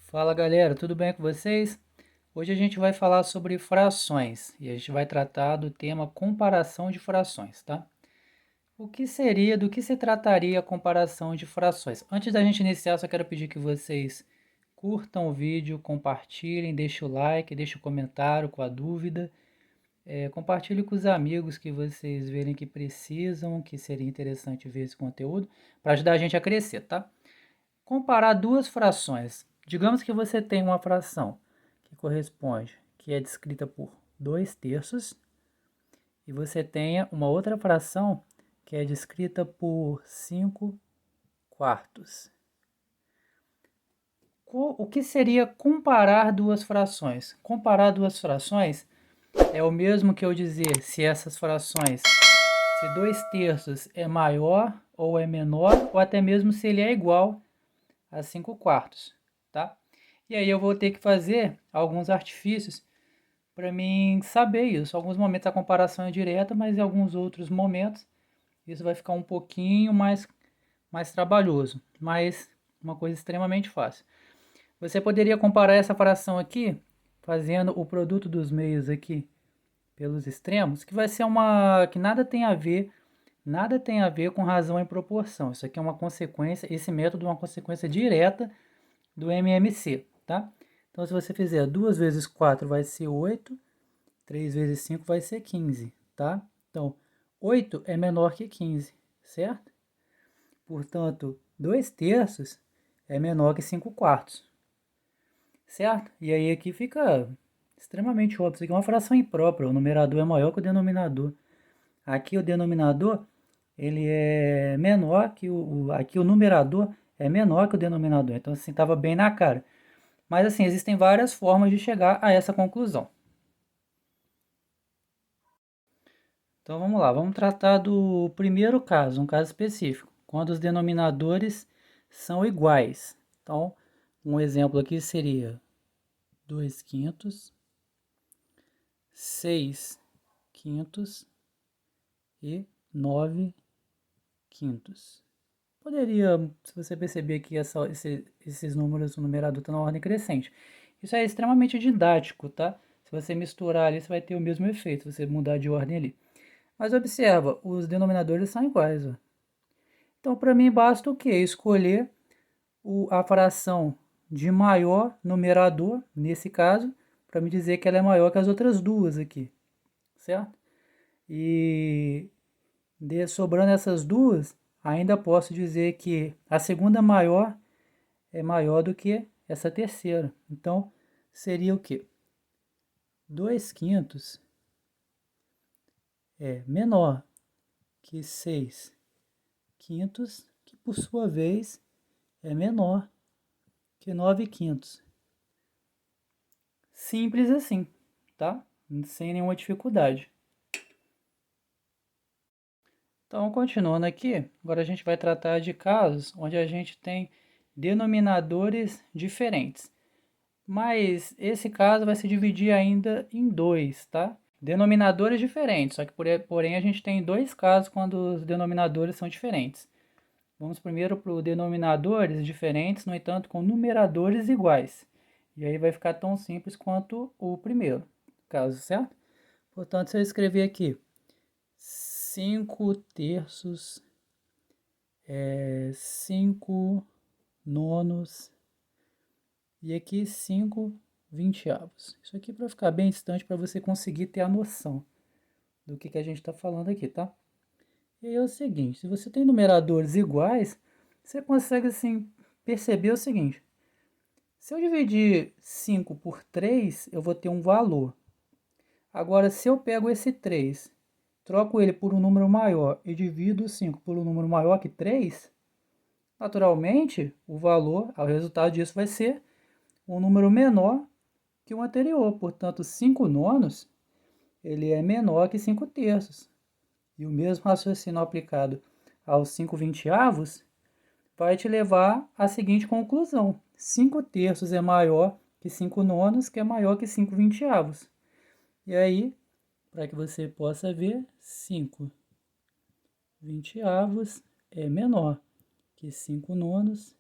Fala galera, tudo bem com vocês? Hoje a gente vai falar sobre frações e a gente vai tratar do tema comparação de frações, tá? Do que se trataria a comparação de frações? Antes da gente iniciar, só quero pedir que vocês curtam o vídeo, compartilhem, deixem o like, deixem o comentário com a dúvida, compartilhe com os amigos que vocês verem que precisam, que seria interessante ver esse conteúdo, para ajudar a gente a crescer, tá? Comparar duas frações. Digamos que você tem uma fração que é descrita por 2 terços, e você tenha uma outra fração que é descrita por 5 quartos. O que seria comparar duas frações? Comparar duas frações é o mesmo que eu dizer se essas frações, se 2 terços é maior ou é menor, ou até mesmo se ele é igual a 5 quartos, tá? E aí eu vou ter que fazer alguns artifícios para mim saber isso. Alguns momentos a comparação é direta, mas em alguns outros momentos isso vai ficar um pouquinho mais trabalhoso, mas uma coisa extremamente fácil. Você poderia comparar essa fração aqui, fazendo o produto dos meios aqui pelos extremos, que vai ser que nada tem a ver com razão e proporção. Isso aqui é uma consequência, esse método é uma consequência direta do MMC, tá? Então, se você fizer 2 vezes 4 vai ser 8, 3 vezes 5 vai ser 15, tá? Então, 8 é menor que 15, certo? Portanto, 2 terços é menor que 5 quartos, certo? E aí aqui fica extremamente óbvio. Isso aqui é uma fração imprópria, o numerador é maior que o denominador. Aqui o denominador, ele é menor que aqui o numerador é menor que o denominador. Então, assim, estava bem na cara. Mas assim, existem várias formas de chegar a essa conclusão. Então vamos lá, vamos tratar do primeiro caso, um caso específico, quando os denominadores são iguais. Então, um exemplo aqui seria 2 quintos, 6 quintos e 9 quintos. Poderia, se você perceber que esses números, o numerador está na ordem crescente. Isso é extremamente didático, tá? Se você misturar ali, você vai ter o mesmo efeito, se você mudar de ordem ali. Mas observa, os denominadores são iguais. Ó. Então, para mim, basta o quê? Escolher a fração de maior numerador, nesse caso, para me dizer que ela é maior que as outras duas aqui, certo? E sobrando essas duas, ainda posso dizer que a segunda maior é maior do que essa terceira. Então, seria o quê? 2 quintos é menor que 6 quintos, que por sua vez é menor que 9 quintos. Simples assim, tá? Sem nenhuma dificuldade. Então, continuando aqui, agora a gente vai tratar de casos onde a gente tem denominadores diferentes. Mas esse caso vai se dividir ainda em dois, tá? Denominadores diferentes, só que porém a gente tem dois casos quando os denominadores são diferentes. Vamos primeiro para os denominadores diferentes, no entanto, com numeradores iguais. E aí vai ficar tão simples quanto o primeiro caso, certo? Portanto, se eu escrever aqui 5 terços, 5 nonos e aqui 5 vinteavos. Isso aqui para ficar bem distante para você conseguir ter a noção do que a gente está falando aqui, tá? E aí é o seguinte, se você tem numeradores iguais, você consegue assim perceber o seguinte. Se eu dividir 5 por 3, eu vou ter um valor. Agora, se eu pego esse 3, troco ele por um número maior e divido 5 por um número maior que 3, naturalmente, o resultado disso vai ser um número menor que o anterior. Portanto, 5 nonos, ele é menor que 5 terços. E o mesmo raciocínio aplicado aos 5 vinteavos vai te levar à seguinte conclusão. 5 terços é maior que 5 nonos, que é maior que 5 vinteavos. E aí, para que você possa ver, 5 vinteavos é menor que 5 nonos,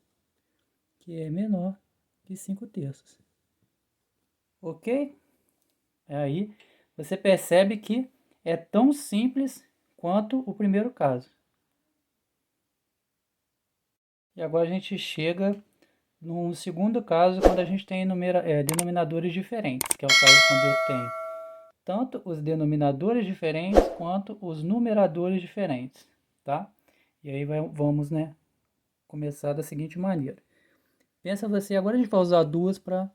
que é menor que 5/3. Ok? Aí você percebe que é tão simples quanto o primeiro caso. E agora a gente chega no segundo caso, quando a gente tem denominadores diferentes, que é o caso quando eu tenho tanto os denominadores diferentes quanto os numeradores diferentes, tá? E aí vamos, né, começar da seguinte maneira. Pensa você, agora a gente vai usar duas para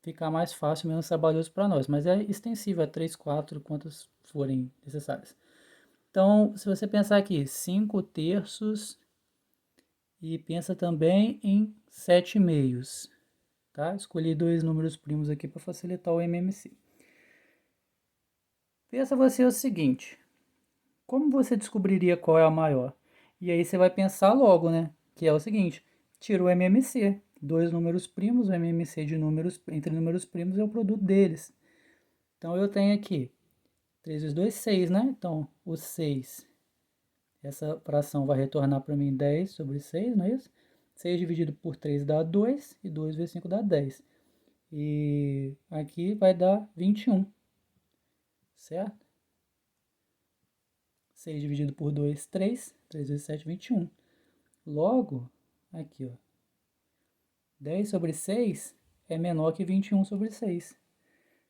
ficar mais fácil, menos trabalhoso para nós, mas é extensível a 3, 4, quantas forem necessárias. Então, se você pensar aqui, 5/3 e pensa também em 7/2, tá? Escolhi dois números primos aqui para facilitar o MMC. Pensa você o seguinte, como você descobriria qual é a maior? E aí você vai pensar logo, né? Que é o seguinte, tira o MMC, dois números primos, o MMC de números, entre números primos é o produto deles. Então eu tenho aqui 3 vezes 2, 6, né? Então o 6, essa fração vai retornar para mim 10/6, não é isso? 6 dividido por 3 dá 2, e 2 vezes 5 dá 10. E aqui vai dar 21, certo? 6 dividido por 2, 3. 3 vezes 7, 21. Logo, aqui, ó, 10/6 é menor que 21/6,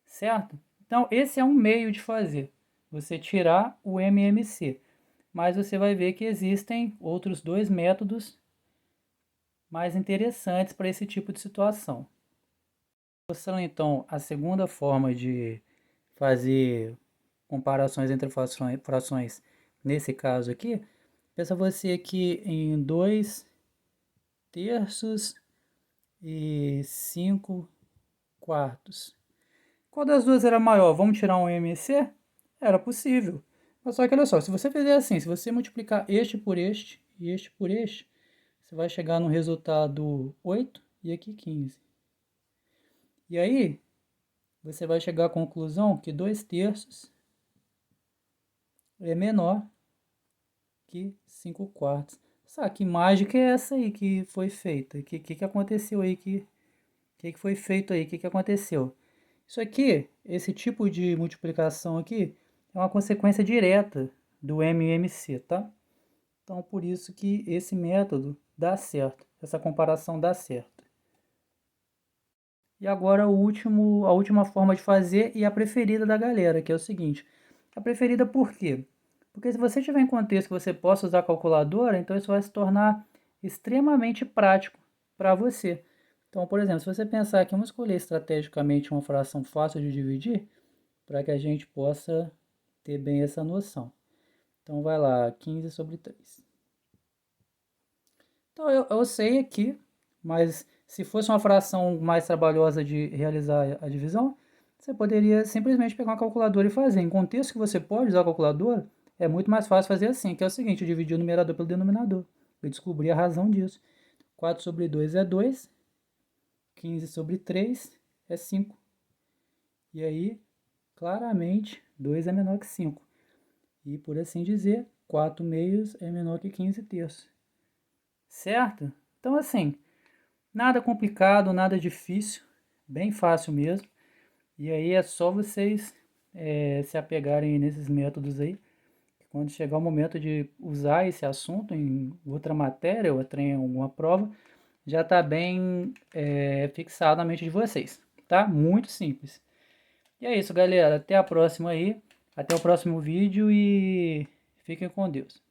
certo? Então, esse é um meio de fazer, você tirar o MMC. Mas você vai ver que existem outros dois métodos mais interessantes para esse tipo de situação. Mostrando então a segunda forma de fazer comparações entre frações nesse caso aqui, pensa você aqui em 2/3 e 5/4. Qual das duas era maior? Vamos tirar um MMC? Era possível. Mas só que olha só, se você fizer assim, se você multiplicar este por este e este por este, você vai chegar no resultado 8 e aqui 15. E aí, você vai chegar à conclusão que 2/3 é menor que 5/4. Sabe, que mágica é essa aí que foi feita? Que aconteceu aí? Que foi feito aí? Que aconteceu? Isso aqui, esse tipo de multiplicação aqui, é uma consequência direta do MMC, tá? Então, por isso que esse método dá certo, essa comparação dá certo. E agora a última forma de fazer e a preferida da galera, que é o seguinte. A preferida por quê? Porque se você tiver em contexto que você possa usar a calculadora, então isso vai se tornar extremamente prático para você. Então, por exemplo, se você pensar que vamos escolher estrategicamente uma fração fácil de dividir, para que a gente possa ter bem essa noção. Então, vai lá, 15/3. Então, eu sei aqui, mas se fosse uma fração mais trabalhosa de realizar a divisão, você poderia simplesmente pegar uma calculadora e fazer. Em contexto que você pode usar a calculadora, é muito mais fácil fazer assim, que é o seguinte, dividir o numerador pelo denominador. Eu descobri a razão disso. 4/2 é 2, 15/3 é 5. E aí, claramente, 2 é menor que 5. E por assim dizer, 4/2 é menor que 15/3. Certo? Então, assim, nada complicado, nada difícil, bem fácil mesmo. E aí é só vocês se apegarem nesses métodos aí. Quando chegar o momento de usar esse assunto em outra matéria ou em alguma prova, já está bem fixado na mente de vocês, tá? Muito simples. E é isso, galera. Até a próxima aí. Até o próximo vídeo e fiquem com Deus.